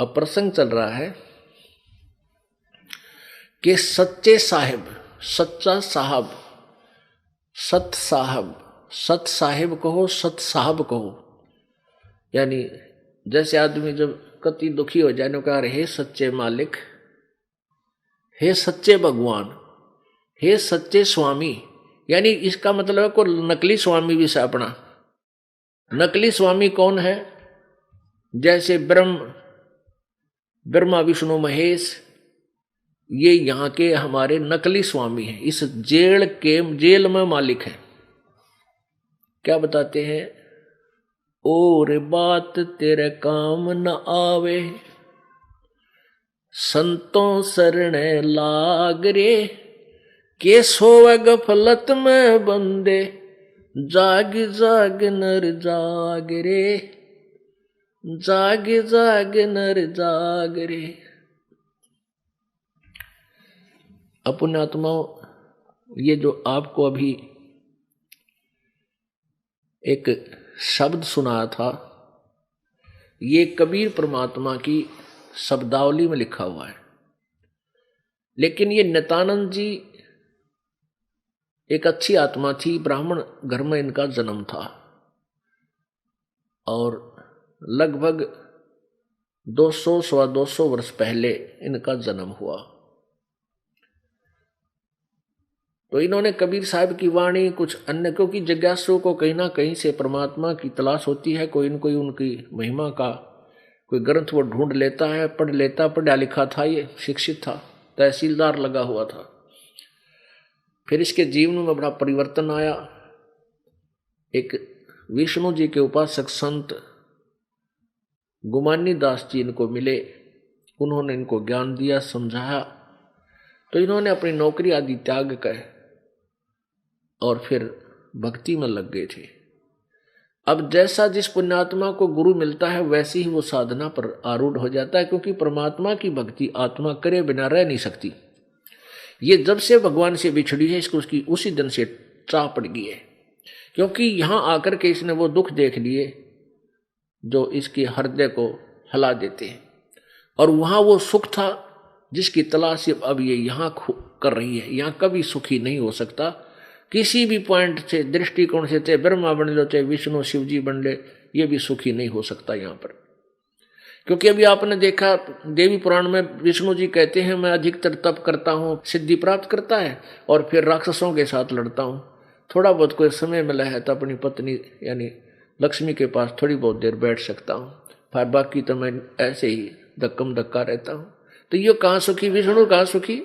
अब प्रसंग चल रहा है कि सच्चे साहिब, सच्चा साहब, सत साहब, सत साहिब कहो, सत साहब कहो, यानी जैसे आदमी जब कति दुखी हो जाए कहा हे सच्चे मालिक, हे सच्चे भगवान, हे सच्चे स्वामी, यानी इसका मतलब है को नकली स्वामी भी से अपना। नकली स्वामी कौन है? जैसे ब्रह्मा विष्णु महेश, ये यहाँ के हमारे नकली स्वामी हैं, इस जेल में मालिक हैं। क्या बताते हैं? और बात तेरे काम न आवे, संतों शरण लाग रे, के सोवे गफलत में बंदे, जाग जाग नर जाग रे, जाग जाग नर जाग रे। पुण्यात्माओं, ये जो आपको अभी एक शब्द सुनाया था, ये कबीर परमात्मा की शब्दावली में लिखा हुआ है। लेकिन ये नित्यानंद जी एक अच्छी आत्मा थी, ब्राह्मण घर में इनका जन्म था और लगभग 200 वर्ष पहले इनका जन्म हुआ। तो इन्होंने कबीर साहब की वाणी कुछ अन्य, क्योंकि जिज्ञासु को कहीं ना कहीं से परमात्मा की तलाश होती है, कोई न कोई उनकी महिमा का कोई ग्रंथ वो ढूंढ लेता है, पढ़ लेता, पढ़ा लिखा था, ये शिक्षित था, तहसीलदार लगा हुआ था। फिर इसके जीवन में बड़ा परिवर्तन आया। एक विष्णु जी के उपासक संत गुमानी दास जी इनको मिले, उन्होंने इनको ज्ञान दिया, समझाया, तो इन्होंने अपनी नौकरी आदि त्याग कर और फिर भक्ति में लग गए थे। अब जैसा जिस पुण्यात्मा को गुरु मिलता है वैसी ही वो साधना पर आरूढ़ हो जाता है, क्योंकि परमात्मा की भक्ति आत्मा करे बिना रह नहीं सकती। ये जब से भगवान से बिछड़ी है, इसको उसकी उसी दिन से चाह पड़ गई है, क्योंकि यहाँ आकर के इसने वो दुख देख लिए जो इसके हृदय को हिला देते हैं, और वहाँ वो सुख था जिसकी तलाश अब ये यहाँ कर रही है। यहाँ कभी सुखी नहीं हो सकता किसी भी पॉइंट से, दृष्टिकोण से, चाहे ब्रह्मा बन लो चाहे विष्णु शिव जी बन ले, ये भी सुखी नहीं हो सकता यहाँ पर। क्योंकि अभी आपने देखा देवी पुराण में विष्णु जी कहते हैं मैं अधिकतर तप करता हूँ, सिद्धि प्राप्त करता है, और फिर राक्षसों के साथ लड़ता हूँ। थोड़ा बहुत कोई समय मिला है तो अपनी पत्नी यानी लक्ष्मी के पास थोड़ी बहुत देर बैठ सकता हूँ, फिर बाकी तो मैं ऐसे ही धक्कम धक्का रहता हूँ। तो ये कहाँ सुखी? विष्णु कहाँ सुखी?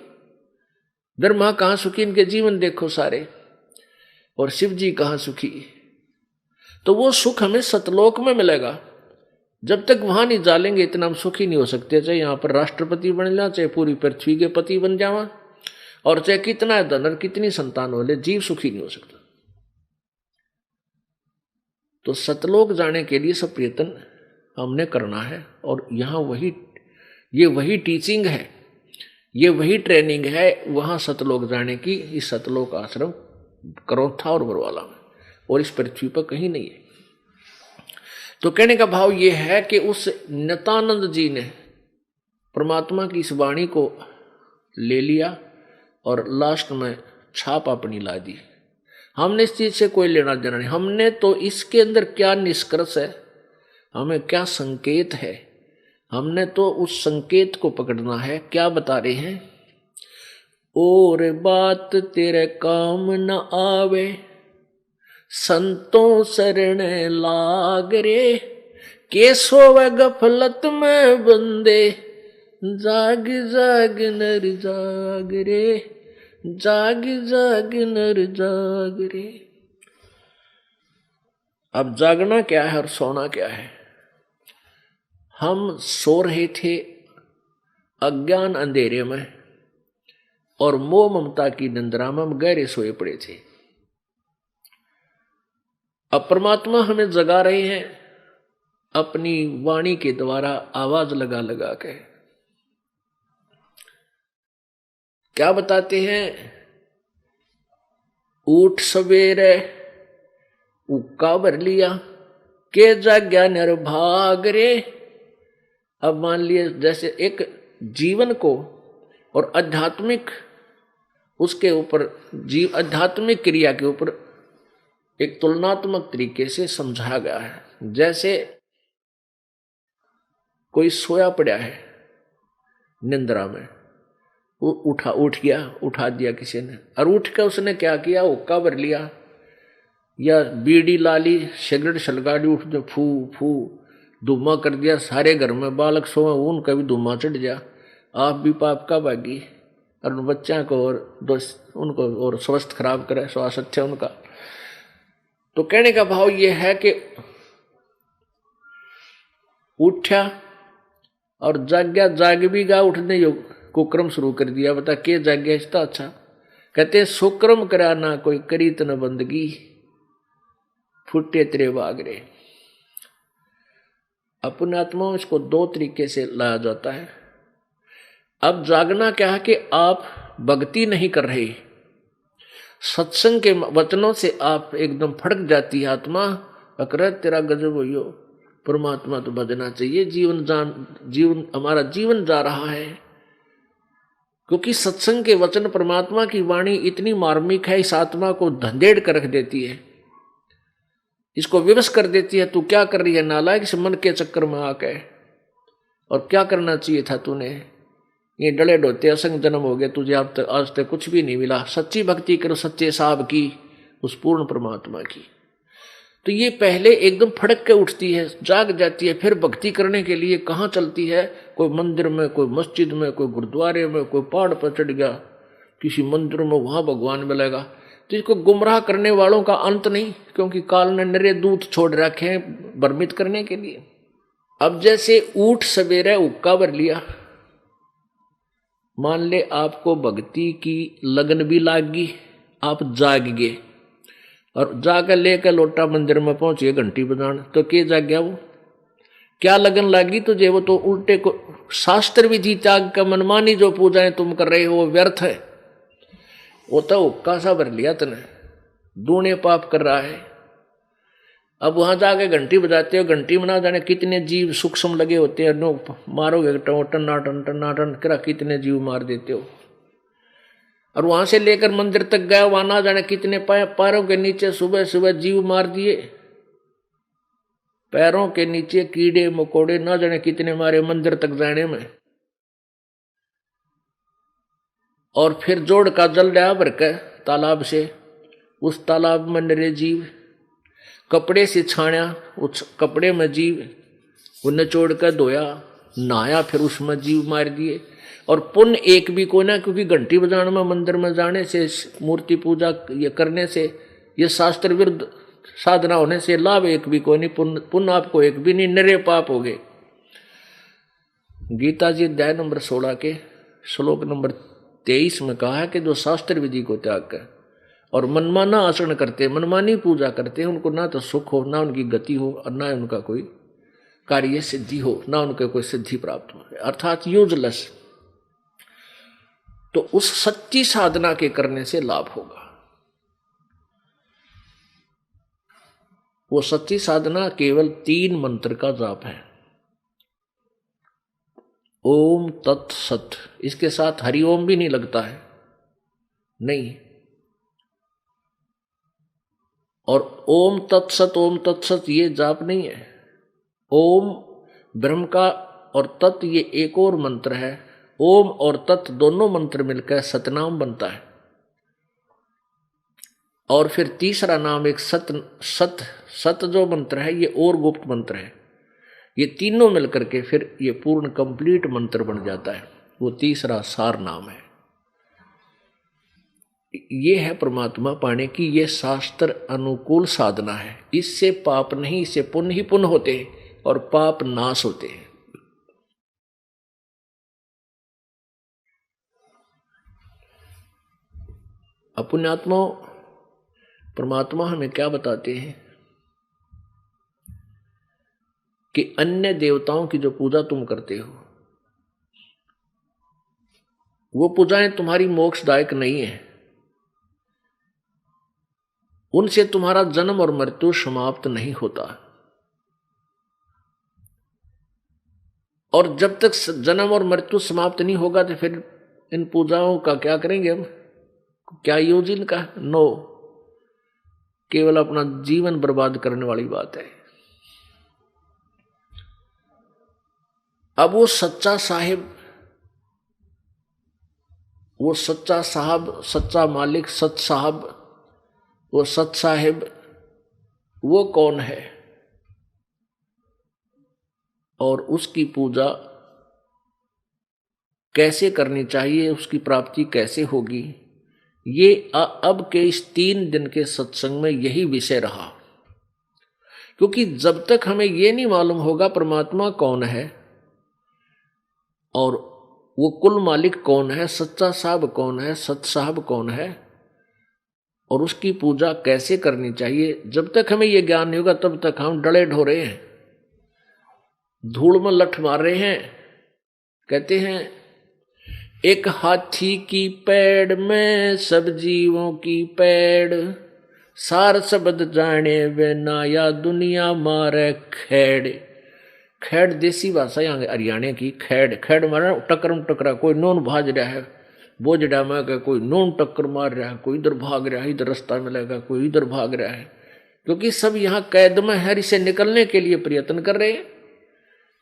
ब्रह्मा कहाँ सुखी? इनके जीवन देखो सारे। और शिव जी कहाँ सुखी? तो वो सुख हमें सतलोक में मिलेगा। जब तक वहां नहीं जालेंगे इतना हम सुखी नहीं हो सकते। चाहे यहाँ पर राष्ट्रपति बन जा, चाहे पूरी पृथ्वी के पति बन जावा, और चाहे कितना धन और कितनी संतान हो ले, जीव सुखी नहीं हो सकता। तो सतलोक जाने के लिए सब प्रयत्न हमने करना है। और यहाँ ये वही टीचिंग है, ये वही ट्रेनिंग है वहां सतलोक जाने की। इस सतलोक आश्रम करौथा और बरवाला में, और इस पृथ्वी पर कहीं नहीं है। तो कहने का भाव ये है कि उस नित्यानंद जी ने परमात्मा की इस वाणी को ले लिया और लास्ट में छाप अपनी ला दी। हमने इस चीज से कोई लेना देना नहीं। हमने तो इसके अंदर क्या निष्कर्ष है, हमें क्या संकेत है, हमने तो उस संकेत को पकड़ना है। क्या बता रहे हैं? और बात तेरे काम न आवे, संतों शरण लाग रे, के सोवे गफलत में बंदे, जाग जाग नर जाग रे, जाग जाग नर जाग रे। अब जागना क्या है और सोना क्या है? हम सो रहे थे अज्ञान अंधेरे में और मोह ममता की निंद्रा में हम गहरे सोए पड़े थे। अब परमात्मा हमें जगा रहे हैं अपनी वाणी के द्वारा, आवाज लगा लगा के। क्या बताते हैं? उठ सवेरे उक्का भर लिया, के जाग्या नर भाग रे, अब मान लिए जैसे एक जीवन को और आध्यात्मिक उसके ऊपर जीव आध्यात्मिक क्रिया के ऊपर एक तुलनात्मक तरीके से समझाया गया है। जैसे कोई सोया पड़ा है निंद्रा में, वो उठ गया, उठा दिया किसी ने, और उठ कर उसने क्या किया, हुक्का भर लिया या बीड़ी ला ली, सिगरेट सलगाड़ी, उठ जो फू फू धुआं कर दिया, सारे घर में बालक सोए, उनका भी धुआं चढ़ गया, आप भी पाप का भागी, और उन बच्चों को और दोस्त उनको और स्वास्थ्य खराब करे, स्वास्थ्य अच्छा उनका। तो कहने का भाव ये है कि उठा और जाग्या, जाग भी गा, उठने योग कुक्रम शुरू कर दिया। बता के जाग्या इसका अच्छा, कहते हैं सुक्रम करा ना कोई करी तन बंदगी, फुटे तेरे बागरे। अपने आत्मा इसको दो तरीके से लाया जाता है। अब जागना क्या है कि आप भक्ति नहीं कर रहे, सत्संग के वचनों से आप एकदम फड़क जाती है आत्मा, अकर तेरा गजब हो, परमात्मा तो भजना चाहिए, जीवन हमारा जीवन जा रहा है। क्योंकि सत्संग के वचन, परमात्मा की वाणी इतनी मार्मिक है, इस आत्मा को धंधेड़ कर रख देती है, इसको विवश कर देती है। तू क्या कर रही है नालायक, इस मन के चक्कर में आके, और क्या करना चाहिए था तूने, ये डले डोते असंग जन्म हो गए तुझे, अब तक आज तक कुछ भी नहीं मिला। सच्ची भक्ति करो सच्चे साहब की, उस पूर्ण परमात्मा की। तो ये पहले एकदम फड़क के उठती है, जाग जाती है, फिर भक्ति करने के लिए कहाँ चलती है, कोई मंदिर में, कोई मस्जिद में, कोई गुरुद्वारे में, कोई पहाड़ पर चढ़ गया किसी मंदिर में, वहां भगवान मिलेगा। तो इसको गुमराह करने वालों का अंत नहीं, क्योंकि काल ने निरे दूत छोड़ रखे हैं भ्रमित करने के लिए। अब जैसे ऊठ सवेरे हुक्का भर लिया, मान ले आपको भक्ति की लगन भी लाग गई, आप जाग गए और जाकर लेकर लोटा मंदिर में पहुंचे घंटी बजान, तो क्या जाग गया वो, क्या लगन लागी तुझे, वो तो उल्टे को शास्त्र विधि त्याग का मनमानी जो पूजाएं तुम कर रहे हो वो व्यर्थ है। वो तो हुक्का सा भर लिया तने, दूने पाप कर रहा है। अब वहां जाके घंटी बजाते हो, घंटी में ना जाने कितने जीव सूक्ष्म लगे होते हैं, नो मारोगे टनाटन टनाटन करा, कितने जीव मार देते हो। और वहां से लेकर मंदिर तक गया, वहां ना जाने कितने पैरों के नीचे सुबह सुबह जीव मार दिए, पैरों के नीचे कीड़े मकोड़े ना जाने कितने मारे मंदिर तक जाने में। और फिर जोड़ का जल डाया भर के तालाब से, उस तालाब में नरे जीव, कपड़े से छाया उस कपड़े में जीव, वो निचोड़ कर धोया नहाया, फिर उसमें जीव मार दिए। और पुण्य एक भी को ना, क्योंकि घंटी बजाने में, मंदिर में जाने से, मूर्ति पूजा ये करने से, ये शास्त्र विरुद्ध साधना होने से लाभ एक भी को नहीं, पुण्य आपको एक भी नहीं, निरे पाप हो गए। गीता जी अध्याय नंबर 16 के श्लोक नंबर 23 में कहा है कि जो शास्त्र विधि को त्याग कर और मनमाना आचरण करते, मनमानी पूजा करते हैं, उनको ना तो सुख हो, ना उनकी गति हो, और ना उनका कोई कार्य सिद्धि हो, ना उनके कोई सिद्धि प्राप्त हो, अर्थात यूजलेस। तो उस सच्ची साधना के करने से लाभ होगा। वो सच्ची साधना केवल 3 मंत्र का जाप है, ओम तत्सत। इसके साथ हरिओम भी नहीं लगता है, नहीं। और ओम तत्सत ये जाप नहीं है। ओम ब्रह्म का और तत् ये एक और मंत्र है। ओम और तत् दोनों मंत्र मिलकर सतनाम बनता है। और फिर तीसरा नाम एक सत जो मंत्र है, ये और गुप्त मंत्र है। ये तीनों मिलकर के फिर ये पूर्ण कंप्लीट मंत्र बन जाता है, वो तीसरा सार नाम है। ये है परमात्मा पाने की ये शास्त्र अनुकूल साधना है। इससे पाप नहीं, इससे पुण्य ही पुण्य होते हैं और पाप नाश होते हैं। अपुण्यात्मा परमात्मा हमें क्या बताते हैं कि अन्य देवताओं की जो पूजा तुम करते हो, वो पूजाएं तुम्हारी मोक्षदायक नहीं है, उनसे तुम्हारा जन्म और मृत्यु समाप्त नहीं होता। और जब तक जन्म और मृत्यु समाप्त नहीं होगा तो फिर इन पूजाओं का क्या करेंगे हम, क्या यूज इनका? नो, केवल अपना जीवन बर्बाद करने वाली बात है। अब वो सच्चा साहिब, वो सच्चा साहब, सच्चा मालिक, सच साहब, वो सच साहिब, वो कौन है और उसकी पूजा कैसे करनी चाहिए, उसकी प्राप्ति कैसे होगी, ये अब के इस 3 दिन के सत्संग में यही विषय रहा। क्योंकि जब तक हमें ये नहीं मालूम होगा परमात्मा कौन है और वो कुल मालिक कौन है, सच्चा साहब कौन है, सच साहब कौन है और उसकी पूजा कैसे करनी चाहिए, जब तक हमें ये ज्ञान नहीं होगा तब तक हम डले ढोरे हैं, धूल में लठ मार रहे हैं। कहते हैं एक हाथी की पैड़ में सब जीवों की पैड़, सार शब्द जाने वे ना या दुनिया मारे खेड़। खेड़ देसी भाषा यहाँ हरियाणा की। खेड़, खेड़ मारा टक्कर टकरा, कोई नोन भाज रहा है बोझड़ा में के, कोई नोन टक्कर मार रहा है, कोई इधर भाग रहा है, इधर रास्ता मिलेगा, कोई इधर भाग रहा है, क्योंकि सब यहाँ कैद में है, इसे निकलने के लिए प्रयत्न कर रहे हैं।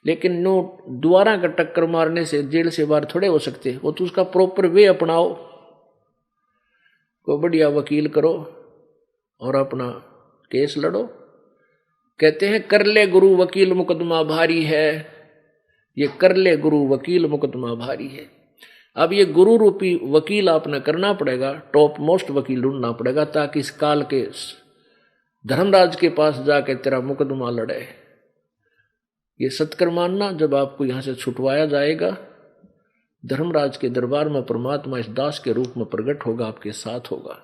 लेकिन नो द्वारा का टक्कर मारने से जेल से बाहर थोड़े हो सकते, वो तो उसका प्रॉपर वे अपनाओ, कोई बढ़िया वकील करो और अपना केस लड़ो। कहते हैं कर ले गुरु वकील मुकदमा भारी है, ये कर ले गुरु वकील मुकदमा भारी है। अब ये गुरु रूपी वकील आपने करना पड़ेगा, टॉप मोस्ट वकील ढूंढना पड़ेगा, ताकि इस काल के धर्मराज के पास जाके तेरा मुकदमा लड़े। ये सत्कर मानना, जब आपको यहां से छुटवाया जाएगा, धर्मराज के दरबार में परमात्मा इस दास के रूप में प्रकट होगा, आपके साथ होगा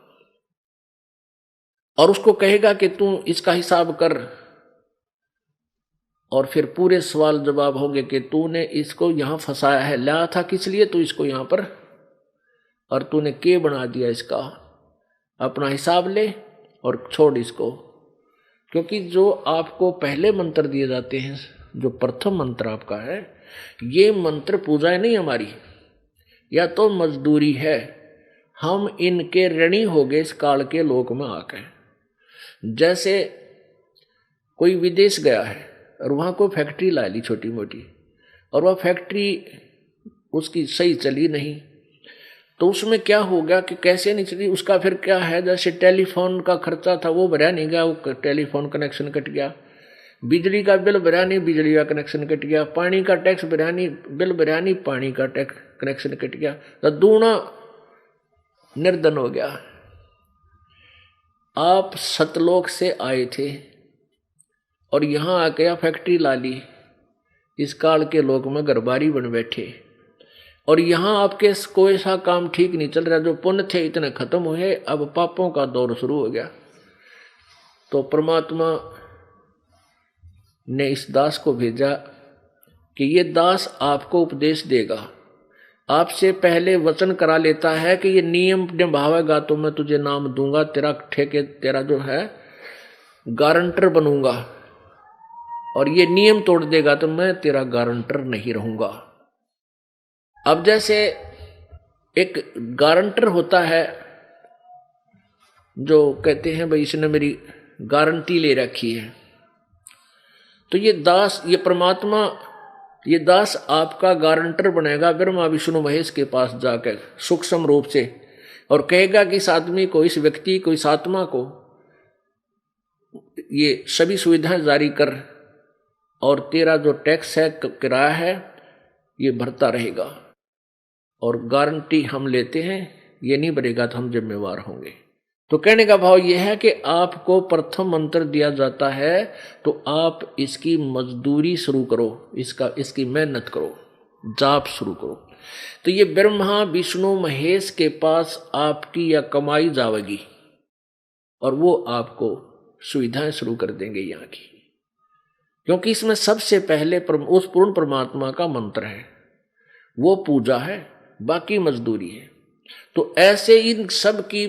और उसको कहेगा कि तू इसका हिसाब कर, और फिर पूरे सवाल जवाब होंगे कि तूने इसको यहां फंसाया है, लाया था किस लिए तू इसको यहां पर, और तूने के बना दिया इसका, अपना हिसाब ले और छोड़ इसको। क्योंकि जो आपको पहले मंत्र दिए जाते हैं, जो प्रथम मंत्र आपका है, ये मंत्र पूजा नहीं हमारी, या तो मजदूरी है, हम इनके ऋणी हो गए इस काल के लोक में आकर। जैसे कोई विदेश गया है और वहाँ कोई फैक्ट्री ला ली छोटी मोटी, और वह फैक्ट्री उसकी सही चली नहीं, तो उसमें क्या होगा कि कैसे नहीं चली, उसका फिर क्या है, जैसे टेलीफोन का खर्चा था वो भरा नहीं गया, वो टेलीफोन कनेक्शन कट गया, बिजली का बिल भरा नहीं, बिजली का कनेक्शन कट गया, पानी का टैक्स भरा नहीं, बिल भरा नहीं, पानी का टैक्स कनेक्शन कट गया, तो दूना निर्धन हो गया। आप सतलोक से आए थे और यहाँ आके फैक्ट्री ला ली, इस काल के लोक में घरबारी बन बैठे, और यहाँ आपके कोई सा काम ठीक नहीं चल रहा, जो पुण्य थे इतने खत्म हुए, अब पापों का दौर शुरू हो गया। तो परमात्मा ने इस दास को भेजा कि ये दास आपको उपदेश देगा, आपसे पहले वचन करा लेता है कि ये नियम निभावेगा तो मैं तुझे नाम दूंगा, तेरा ठेके, तेरा जो है गारंटर बनूंगा, और ये नियम तोड़ देगा तो मैं तेरा गारंटर नहीं रहूंगा। अब जैसे एक गारंटर होता है जो कहते हैं भाई इसने मेरी गारंटी ले रखी है, तो ये दास, ये परमात्मा, ये दास आपका गारंटर बनेगा ब्रह्मा विष्णु महेश के पास जाकर सूक्ष्म रूप से, और कहेगा कि इस आदमी को, इस व्यक्ति को, इस आत्मा को ये सभी सुविधाएं जारी कर, और तेरा जो टैक्स है, किराया है, ये भरता रहेगा, और गारंटी हम लेते हैं, ये नहीं भरेगा तो हम जिम्मेवार होंगे। तो कहने का भाव यह है कि आपको प्रथम मंत्र दिया जाता है तो आप इसकी मजदूरी शुरू करो, इसकी मेहनत करो, जाप शुरू करो। तो ये ब्रह्मा विष्णु महेश के पास आपकी या कमाई जाएगी और वो आपको सुविधाएं शुरू कर देंगे यहाँ की, क्योंकि इसमें सबसे पहले उस पूर्ण परमात्मा का मंत्र है, वो पूजा है, बाकी मजदूरी है। तो ऐसे इन सब की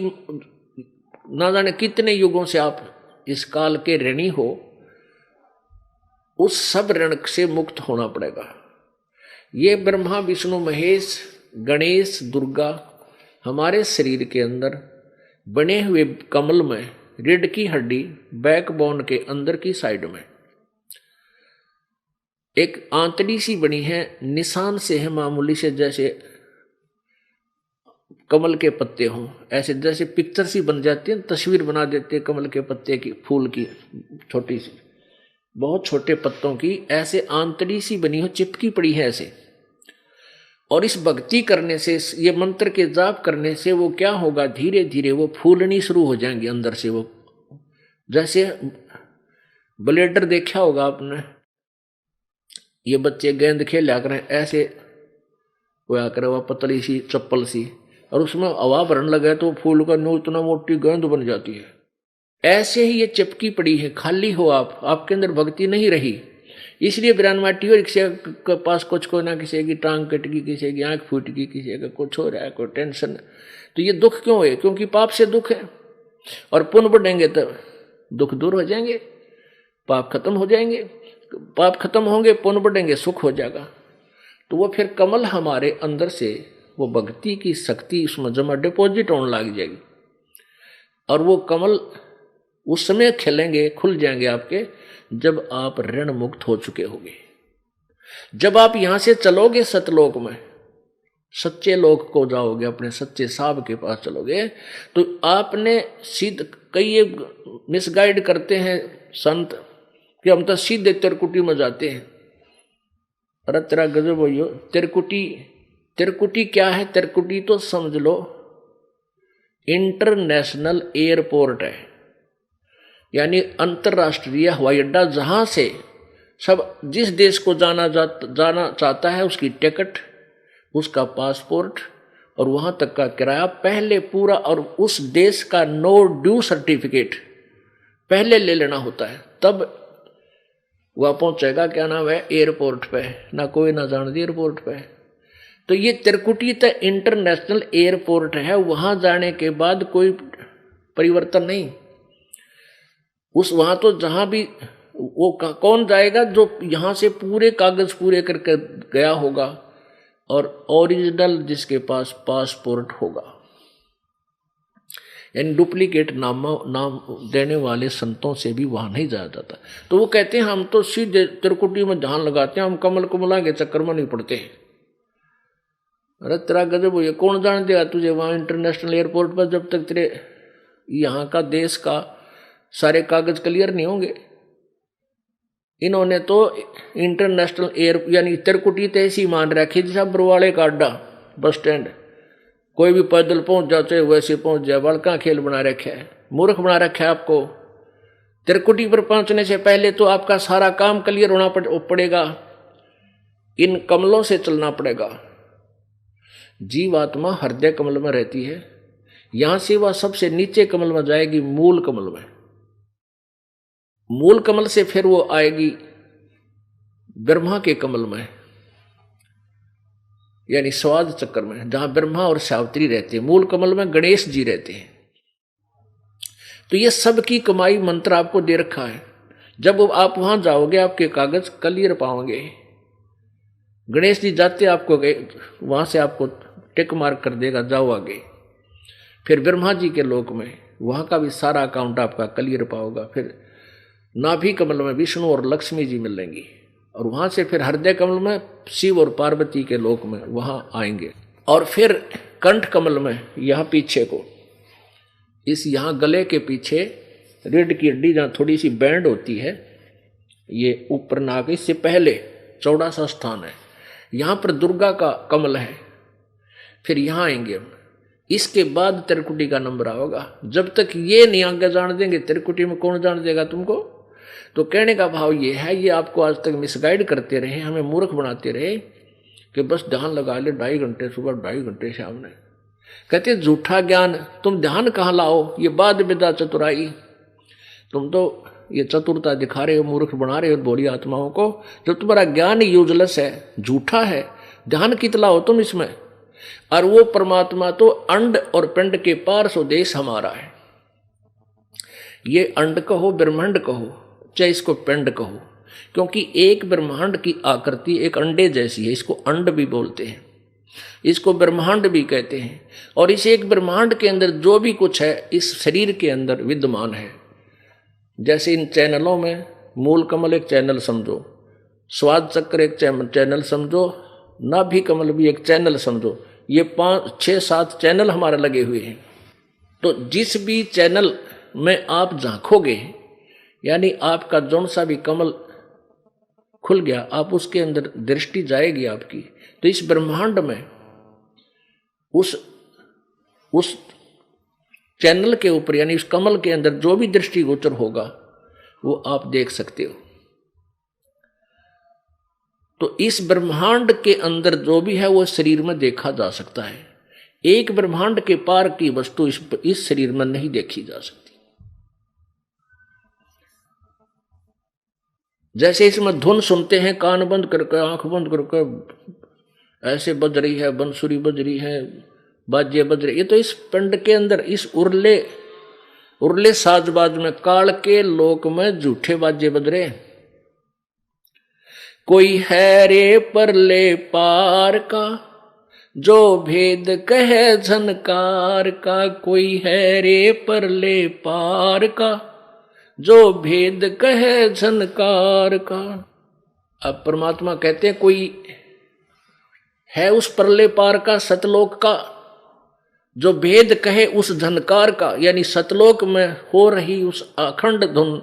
ना जाने कितने युगों से आप इस काल के ऋणी हो, उस सब ऋण से मुक्त होना पड़ेगा। ये ब्रह्मा विष्णु महेश गणेश दुर्गा हमारे शरीर के अंदर बने हुए कमल में रीढ़ की हड्डी बैकबोन के अंदर की साइड में एक आंतड़ी सी बनी है, निशान से है मामूली से, जैसे कमल के पत्ते हों, ऐसे जैसे पिक्चर सी बन जाती है, तस्वीर बना देते हैं कमल के पत्ते की, फूल की, छोटी सी बहुत छोटे पत्तों की, ऐसे आंतड़ी सी बनी हो, चिपकी पड़ी है ऐसे। और इस भक्ति करने से, ये मंत्र के जाप करने से वो क्या होगा, धीरे धीरे वो फूलनी शुरू हो जाएंगे अंदर से। वो जैसे ब्लेडर देखा होगा आपने, ये बच्चे गेंद खेला करें ऐसे होया करे, वह पतली सी चप्पल सी, और उसमें हवा भरने लगे तो फूल का नो इतना मोटी गेंद बन जाती है। ऐसे ही ये चिपकी पड़ी है, खाली हो आप, आपके अंदर भक्ति नहीं रही, इसलिए बिरान माटी और किसी के पास कुछ को ना, किसी की टांग कट गई, किसी की आंख फूट गई, किसी का कुछ हो रहा है, कोई टेंशन। तो ये दुख क्यों है? क्योंकि पाप से दुख है। और पुण्य बढ़ेंगे तो दुख दूर हो जाएंगे, पाप खत्म हो जाएंगे, पाप खत्म होंगे, पुण्य बढ़ेंगे, सुख हो जाएगा। तो वो फिर कमल हमारे अंदर से वो भक्ति की शक्ति उसमें जमा डिपॉजिट होने लग जाएगी, और वो कमल उस समय खिलेंगे, खुल जाएंगे आपके, जब आप ऋण मुक्त हो चुके होंगे। जब आप यहां से चलोगे सतलोक में, सच्चे लोक को जाओगे, अपने सच्चे साहब के पास चलोगे, तो आपने सीध, कई मिसगाइड करते हैं संत कि हम तो सीधे तिरकुटी में जाते हैं। अरे तेरा गजब भैया, तिरकुटी क्या है? तिरकुटी तो समझ लो इंटरनेशनल एयरपोर्ट है, यानी अंतरराष्ट्रीय हवाई अड्डा, जहां से सब जिस देश को जाना चाहता है उसकी टिकट, उसका पासपोर्ट और वहां तक का किराया पहले पूरा, और उस देश का नो ड्यू सर्टिफिकेट पहले ले लेना होता है, तब वह पहुंचेगा, क्या नाम है, एयरपोर्ट पे, ना कोई ना जान दी एयरपोर्ट पे। तो ये तिरकुटी तो इंटरनेशनल एयरपोर्ट है, वहां जाने के बाद कोई परिवर्तन नहीं। उस वहां तो जहां भी वो कौन जाएगा, जो यहां से पूरे कागज पूरे करके गया होगा और ओरिजिनल जिसके पास पासपोर्ट होगा, यानी डुप्लीकेट नाम देने वाले संतों से भी वहां नहीं जाया जाता। तो वो कहते हैं हम तो सीधे तिरकुटी में ध्यान लगाते हैं, हम कमल कमला के चक्कर में नहीं पड़ते हैं। अरे तेरा गजब, ये कौन जान देगा तुझे वहां इंटरनेशनल एयरपोर्ट पर, जब तक तेरे यहाँ का देश का सारे कागज क्लियर नहीं होंगे। इन्होंने तो इंटरनेशनल एयर यानी तिरकुटी तो ऐसी मान रखी जैसा बरवाड़े का अड्डा, बस स्टैंड, कोई भी पैदल पहुंच जाते वैसे पहुंच जाए, बड़का खेल बना रखा है, मूर्ख बना रखा है आपको। तिरकुटी पर पहुंचने से पहले तो आपका सारा काम क्लियर होना पड़ेगा, इन कमलों से चलना पड़ेगा। जीवात्मा हृदय कमल में रहती है, यहां से वह सबसे नीचे कमल में जाएगी, मूल कमल में। मूल कमल से फिर वो आएगी ब्रह्मा के कमल में, यानी स्वाद चक्र में, जहां ब्रह्मा और सावित्री रहते हैं। मूल कमल में गणेश जी रहते हैं। तो ये सब की कमाई मंत्र आपको दे रखा है। जब आप वहां जाओगे आपके कागज क्लियर पाओगे। गणेश जी जाते आपको वहां से आपको टिक मार्क कर देगा, जाओ आगे। फिर ब्रह्मा जी के लोक में वहां का भी सारा अकाउंट आपका क्लियर पाओगा। फिर नाभि कमल में विष्णु और लक्ष्मी जी मिलेंगी, और वहां से फिर हृदय कमल में शिव और पार्वती के लोक में वहां आएंगे। और फिर कंठ कमल में यहाँ पीछे को, इस यहाँ गले के पीछे रीढ़ की हड्डी जहाँ थोड़ी सी बैंड होती है, ये ऊपर नाक, इससे पहले चौड़ा सा स्थान है, यहाँ पर दुर्गा का कमल है। फिर यहाँ आएंगे हम, इसके बाद तिरकुटी का नंबर आओगा। जब तक ये नहीं आगे जान देंगे, तिरकुटी में कौन जान देगा तुमको। तो कहने का भाव ये है, ये आपको आज तक मिसगाइड करते रहे, हमें मूर्ख बनाते रहे कि बस ध्यान लगा ले 2.5 घंटे सुबह, 2.5 घंटे शाम में। कहते झूठा ज्ञान, तुम ध्यान कहाँ लाओ, ये बाद विदा चतुराई। तुम तो ये चतुरता दिखा रहे हो, मूर्ख बना रहे हो भोली आत्माओं को। जब तुम्हारा ज्ञान यूजलेस है, झूठा है, ध्यान कितना हो तुम इसमें। और वो परमात्मा तो अंड और पिंड के पार स्वदेश हमारा है। ये अंड कहो, ब्रह्मांड कहो, चाहे इसको पिंड कहो, क्योंकि एक ब्रह्मांड की आकृति एक अंडे जैसी है, इसको अंड भी बोलते हैं, इसको ब्रह्मांड भी कहते हैं। और इस एक ब्रह्मांड के अंदर जो भी कुछ है इस शरीर के अंदर विद्यमान है। जैसे इन चैनलों में मूल कमल एक चैनल समझो, स्वाद चक्र एक चैनल समझो, नाभि कमल भी एक चैनल समझो, ये 5, 6, 7 चैनल हमारे लगे हुए हैं। तो जिस भी चैनल में आप झांकोगे, यानी आपका जौन सा भी कमल खुल गया, आप उसके अंदर दृष्टि जाएगी आपकी, तो इस ब्रह्मांड में उस चैनल के ऊपर यानी उस कमल के अंदर जो भी दृष्टिगोचर होगा वो आप देख सकते हो। तो इस ब्रह्मांड के अंदर जो भी है वो शरीर में देखा जा सकता है। एक ब्रह्मांड के पार की वस्तु इस शरीर में नहीं देखी जा सकती। जैसे इसमें धुन सुनते हैं, कान बंद करके आंख बंद करके ऐसे बज रही है, बंसुरी बज रही है, बाजे बज रही, ये तो इस पिंड के अंदर इस उर्ले साजबाज में काल के लोक में झूठे बाजे बज रहे। कोई है रे परले पार का जो भेद कहे झनकार का, कोई है रे परले पार का जो भेद कहे झनकार का। अब परमात्मा कहते हैं कोई है उस परले पार का, सतलोक का, जो भेद कहे उस झनकार का, यानी सतलोक में हो रही उस अखंड धुन,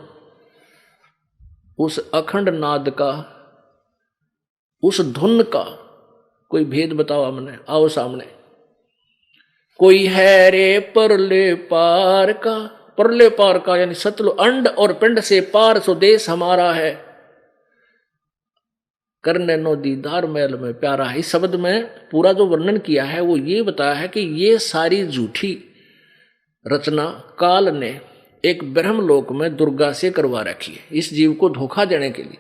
उस अखंड नाद का, उस धुन का कोई भेद बताओ हमने, आओ सामने। कोई है रे परले पार का, परले पार का यानी सतलो अंड और पिंड से पार सो देश हमारा है, करने नो दीदार महल में प्यारा है। इस शब्द में पूरा जो वर्णन किया है वो ये बताया है कि ये सारी झूठी रचना काल ने एक ब्रह्मलोक में दुर्गा से करवा रखी है इस जीव को धोखा देने के लिए।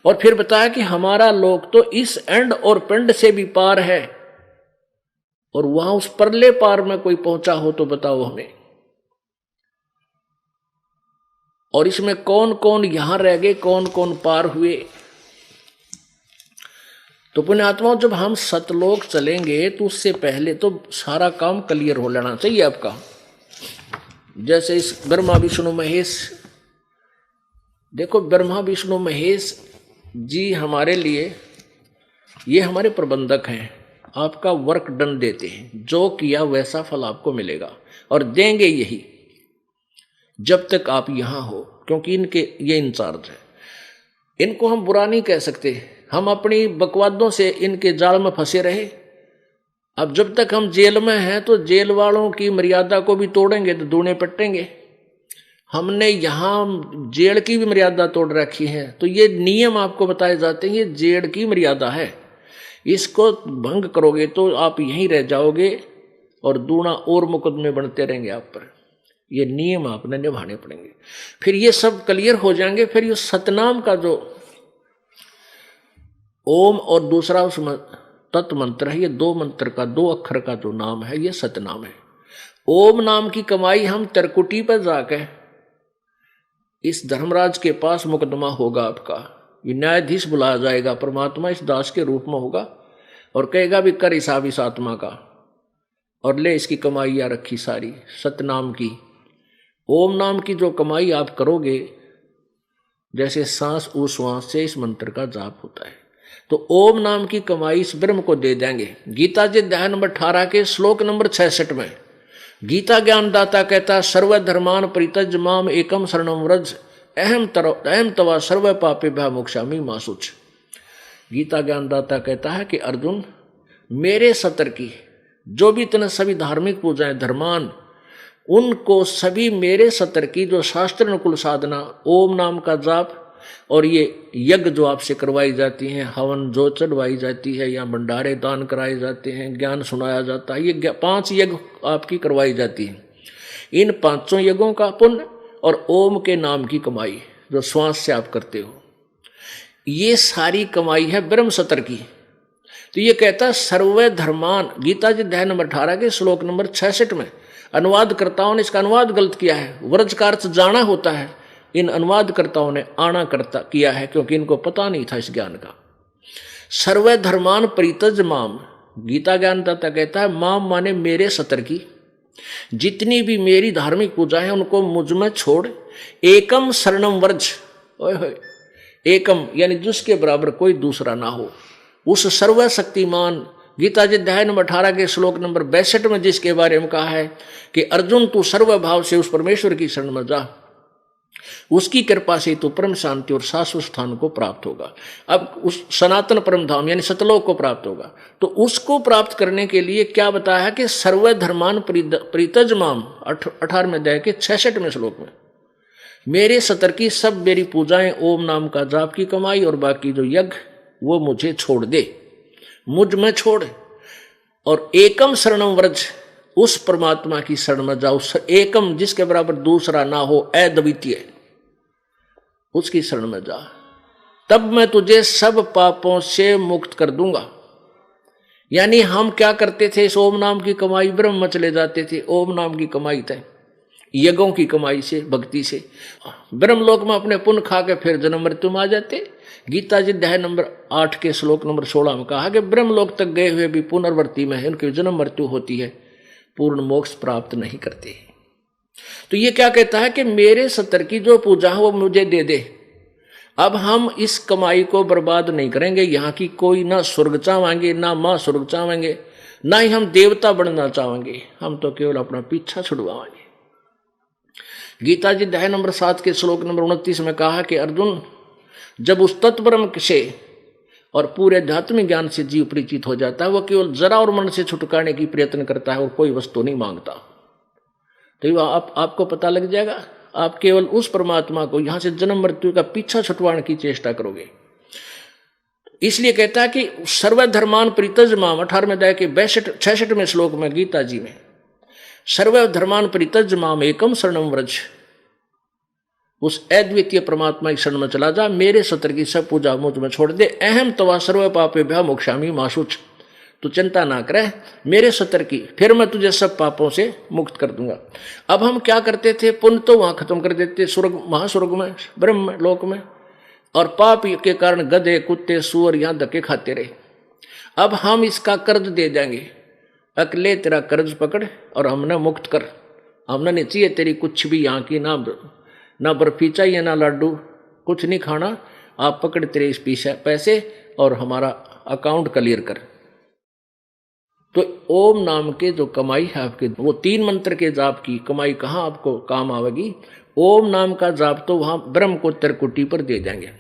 और फिर बताया कि हमारा लोक तो इस एंड और पिंड से भी पार है, और वहां उस परले पार में कोई पहुंचा हो तो बताओ हमें। और इसमें कौन कौन यहां रह गए, कौन कौन पार हुए। तो पुण्यात्माओं, जब हम सतलोक चलेंगे तो उससे पहले तो सारा काम क्लियर हो लेना चाहिए आपका। जैसे इस ब्रह्मा विष्णु महेश, देखो ब्रह्मा विष्णु महेश जी हमारे लिए ये हमारे प्रबंधक हैं, आपका वर्क डन देते हैं, जो किया वैसा फल आपको मिलेगा और देंगे यही जब तक आप यहां हो, क्योंकि इनके ये इंचार्ज है। इनको हम बुरा नहीं कह सकते, हम अपनी बकवादों से इनके जाल में फंसे रहे। अब जब तक हम जेल में हैं तो जेल वालों की मर्यादा को भी तोड़ेंगे तो दूने पटेंगे। हमने यहाँ जेल की भी मर्यादा तोड़ रखी है, तो ये नियम आपको बताए जाते हैं, ये जेल की मर्यादा है, इसको भंग करोगे तो आप यहीं रह जाओगे और दूना और मुकदमे बनते रहेंगे आप पर। ये नियम आपने निभाने पड़ेंगे, फिर ये सब क्लियर हो जाएंगे। फिर ये सतनाम का जो ओम और दूसरा उसमें तत् मंत्र है, ये 2 मंत्र का 2 अक्षर का जो नाम है ये सतनाम है। ओम नाम की कमाई हम तरकुटी पर जाकर इस धर्मराज के पास मुकदमा होगा आपका, ये न्यायाधीश बुलाया जाएगा, परमात्मा इस दास के रूप में होगा और कहेगा भी कर हिसाब इस आत्मा का और ले इसकी कमाई रखी सारी सतनाम की। ओम नाम की जो कमाई आप करोगे, जैसे सांस उश्वास से इस मंत्र का जाप होता है, तो ओम नाम की कमाई इस ब्रह्म को दे देंगे। गीता जी अध्याय नंबर 18 के श्लोक नंबर 66 में गीता ज्ञानदाता कहता है, सर्व धर्मान परित्यज माम एकम शरणम व्रज अहम तवा सर्व पापे भय मोक्षामि मा शुच। गीता ज्ञानदाता कहता है कि अर्जुन, मेरे सतर की जो भी इतने सभी धार्मिक पूजाएं धर्मान, उनको सभी मेरे सतर की जो शास्त्र अनुकूल साधना, ओम नाम का जाप और ये यज्ञ जो आपसे करवाई जाती हैं, हवन जो चढ़वाई जाती है या भंडारे दान कराए जाते हैं, ज्ञान सुनाया जाता है, ये 5 यज्ञ आपकी करवाई जाती है। इन 5 यज्ञों का पुण्य और ओम के नाम की कमाई जो श्वास से आप करते हो, ये सारी कमाई है ब्रह्म सतर की। तो ये कहता है सर्व धर्मान, गीता जी अध्याय नंबर 18 के श्लोक नंबर 66 में अनुवादकर्ताओं ने इसका अनुवाद गलत किया है। व्रज का अर्थ जाना होता है, इन अनुवादकर्ताओं ने आना करता किया है, क्योंकि इनको पता नहीं था इस ज्ञान का। सर्वे धर्मान परितज माम, गीता ज्ञानदाता कहता है माम माने मेरे सतर की, जितनी भी मेरी धार्मिक पूजा है उनको मुझ में छोड़, एकम शरणम वर्ज, ओए होए, एकम यानी जिसके बराबर कोई दूसरा ना हो, उस सर्वशक्तिमान गीता जी अध्याय नंबर 18 के श्लोक नंबर 62 में जिसके बारे में कहा है कि अर्जुन तू सर्वभाव से उस परमेश्वर की शरण में जा, उसकी कृपा से तू परम शांति और शाश्वत स्थान को प्राप्त होगा। अब उस सनातन परम धाम यानी सतलोक को प्राप्त होगा, तो उसको प्राप्त करने के लिए क्या बताया है कि सर्व धर्मान परितज माम, 18वें अध्याय के 66वें श्लोक में, मेरे सतर की सब मेरी पूजाएं, ओम नाम का जाप की कमाई और बाकी जो यज्ञ वो मुझे छोड़ दे, मुझ में छोड़, और एकम शरणम व्रज, उस परमात्मा की शरण में जाओ, एकम जिसके बराबर दूसरा ना हो, अद्वितीय, उसकी शरण में जा, तब मैं तुझे सब पापों से मुक्त कर दूंगा। यानी हम क्या करते थे, इस ओम नाम की कमाई, ब्रह्म में चले जाते थे, ओम नाम की कमाई थे, यज्ञों की कमाई से, भक्ति से ब्रह्मलोक में अपने पुण्य खा के फिर जन्म मृत्यु में आ जाते। गीता जी अध्याय नंबर 8 के श्लोक नंबर 16 में कहा कि ब्रह्मलोक तक गए हुए भी पुनर्वर्ती में है, उनकी जन्म मृत्यु होती है, पूर्ण मोक्ष प्राप्त नहीं करते। तो ये क्या कहता है कि मेरे सतर की जो पूजा है वो मुझे दे दे। अब हम इस कमाई को बर्बाद नहीं करेंगे, यहाँ की कोई ना स्वर्ग चाहेंगे, ना माँ स्वर्ग चाहेंगे, ना ही हम देवता बनना चाहेंगे, हम तो केवल अपना पीछा छुड़वाएंगे। गीता जी अध्याय नंबर 7 के श्लोक नंबर 29 में कहा कि अर्जुन, जब उस तत्परम से और पूरे आध्यात्मिक ज्ञान से जीव परिचित हो जाता है, वो केवल जरा और मन से छुटकाने की प्रयत्न करता है और कोई वस्तु नहीं मांगता। तो आपको पता लग जाएगा, आप केवल उस परमात्मा को यहां से जन्म मृत्यु का पीछा छुटवाने की चेष्टा करोगे। इसलिए कहता है कि सर्वधर्मान परितज माम, 18वें अध्याय के 66वें श्लोक में गीता जी में, सर्वधर्मान परितज माम एकम शरणम व्रज, उस अद्वितीय परमात्मा की शरण में चला जा, मेरे सतर की सब पूजा मुझ में छोड़ दे, अहम तवा सर्व पापेभ्यः मोक्षामि मा शुच, तू चिंता ना करे मेरे सतर की, फिर मैं तुझे सब पापों से मुक्त कर दूंगा। अब हम क्या करते थे, पुण्य तो वहां खत्म कर देते स्वर्ग, महास्वर्ग में, ब्रह्म लोक में, और पाप के कारण गधे कुत्ते सूअर यहां धक्के खाते रहे। अब हम इसका कर्ज दे देंगे, अकले तेरा कर्ज पकड़ और हमने मुक्त कर, हमने नहीं चाहिए तेरी कुछ भी यहाँ की, ना बर्फी चाहिए ना लड्डू, कुछ नहीं खाना, आप पकड़ तेरे इस पैसे और हमारा अकाउंट क्लियर कर। तो ओम नाम के जो कमाई है आपके, वो 3 मंत्र के जाप की कमाई कहाँ आपको काम आवेगी, ओम नाम का जाप तो वहां ब्रह्म को त्रिकुटी पर दे देंगे।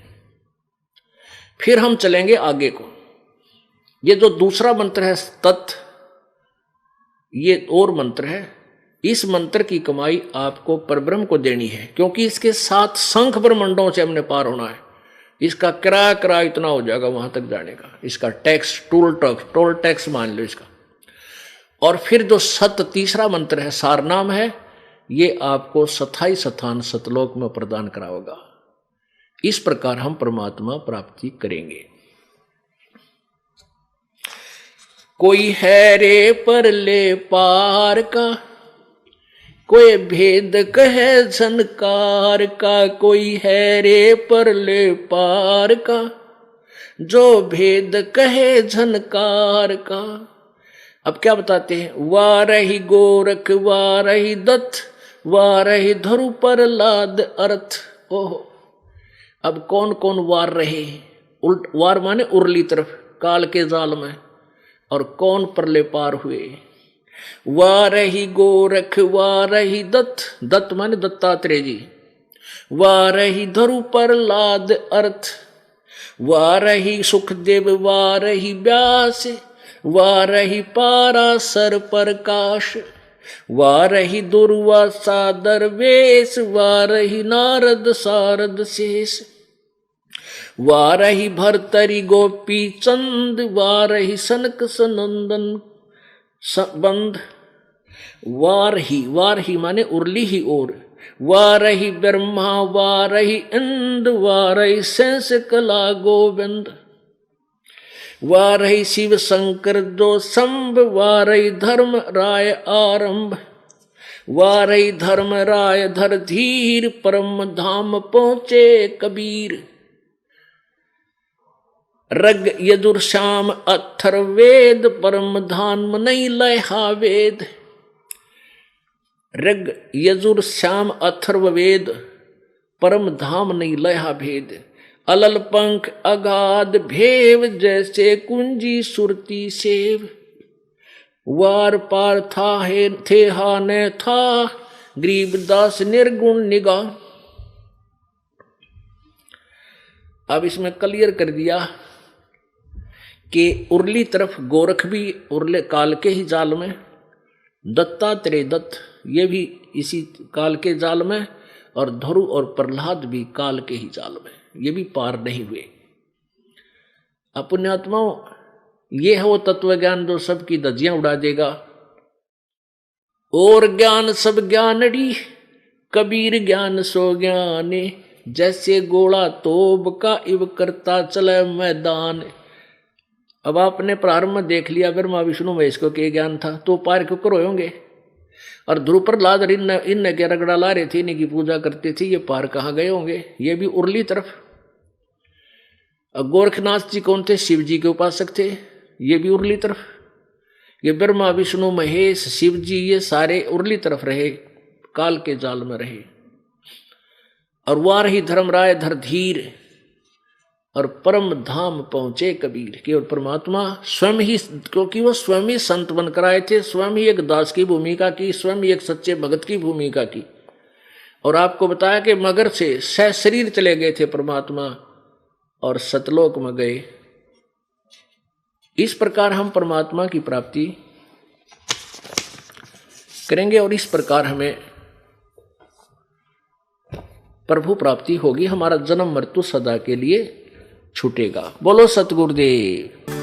फिर हम चलेंगे आगे को, ये जो दूसरा मंत्र है तत्, ये और मंत्र है, इस मंत्र की कमाई आपको परब्रह्म को देनी है, क्योंकि इसके 7 शंख ब्रह्मंडों से हमने पार होना है। इसका किराया इतना हो जाएगा वहां तक जाने का, इसका टैक्स, टोल टैक्स मान लो इसका। और फिर जो तीसरा मंत्र है, सार नाम है, ये आपको स्थायी स्थान सतलोक में प्रदान कराओगा। इस प्रकार हम परमात्मा प्राप्ति करेंगे। कोई है रे परले पार का, कोई भेद कहे झनकार का, कोई है रे परले पार का, जो भेद कहे झनकार का। अब क्या बताते हैं, वारही गोरख वारही दत्त वारही धरु प्रहलाद अर्थ। ओहो, अब कौन कौन वार रहे, वार माने उर्ली तरफ काल के जाल में, और कौन परले पार हुए। वारही गोरख वारही दत्त, दत्त माने दत्तात्रेय जी, वारही धरु प्रहलाद अर्थ, वारही सुखदेव वारही व्यास, वारही पाराशर प्रकाश, वारही दुर्वासा दरवेश, वारही नारद शारद शेष, वारही भरतरी गोपी चंद, वारही सनक सनंदन बंद। वारही माने उर्ली ही ओर, वारही ब्रह्मा वारही इंद्र, वारही शेष कला गोविंद, वारही शिव शंकर जो संभ, वारही धर्म राय आरंभ, वारई धर्म राय धर धीर परम धाम पहुंचे कबीर। रग यजुर श्याम अथर्वेद परम धाम नहीं लहा वेद। रग यजुर श्याम अथर्ववेद परम धाम नहीं लहा भेद। अलल पंख अगाध भेव जैसे कुंजी सुरती सेव। वार पार था है थे हा न था गरीबदास निर्गुण निगाह। अब इसमें क्लियर कर दिया कि उर्ली तरफ गोरख भी उर्ले काल के ही जाल में, दत्तात्रेय दत्त ये भी इसी काल के जाल में, और ध्रुव और प्रहलाद भी काल के ही जाल में, ये भी पार नहीं हुए। पुण्यात्माओं, ये है वो तत्व ज्ञान जो सबकी धज्जियां उड़ा देगा। और ज्ञान सब ज्ञानड़ी कबीर ज्ञान सो ज्ञाने। जैसे गोला तोब का इव करता चले मैदान। अब आपने प्रारंभ में देख लिया ब्रह्मा विष्णु महेश को के ज्ञान था तो पार क्यों करो होंगे। और ध्रुव प्रहलाद इन के रगड़ा ला रहे थे, इन्हीं की पूजा करते थे, ये पार कहाँ गए होंगे। ये भी उर्ली तरफ। गोरखनाथ जी कौन थे? शिव जी के उपासक थे, ये भी उर्ली तरफ। ये ब्रह्मा विष्णु महेश शिव जी ये सारे उर्ली तरफ रहे, काल के जाल में रहे। और वार ही धर्म राय धर धीर और परम धाम पहुंचे कबीर। केवल परमात्मा स्वयं ही, क्योंकि वो स्वयं ही संत बनकर आए थे, स्वयं ही एक दास की भूमिका की, स्वयं ही एक सच्चे भगत की भूमिका की। और आपको बताया कि मगर से शरीर चले गए थे परमात्मा और सतलोक में गए। इस प्रकार हम परमात्मा की प्राप्ति करेंगे और इस प्रकार हमें प्रभु प्राप्ति होगी। हमारा जन्म मृत्यु सदा के लिए छूटेगा। बोलो सतगुरुदेव।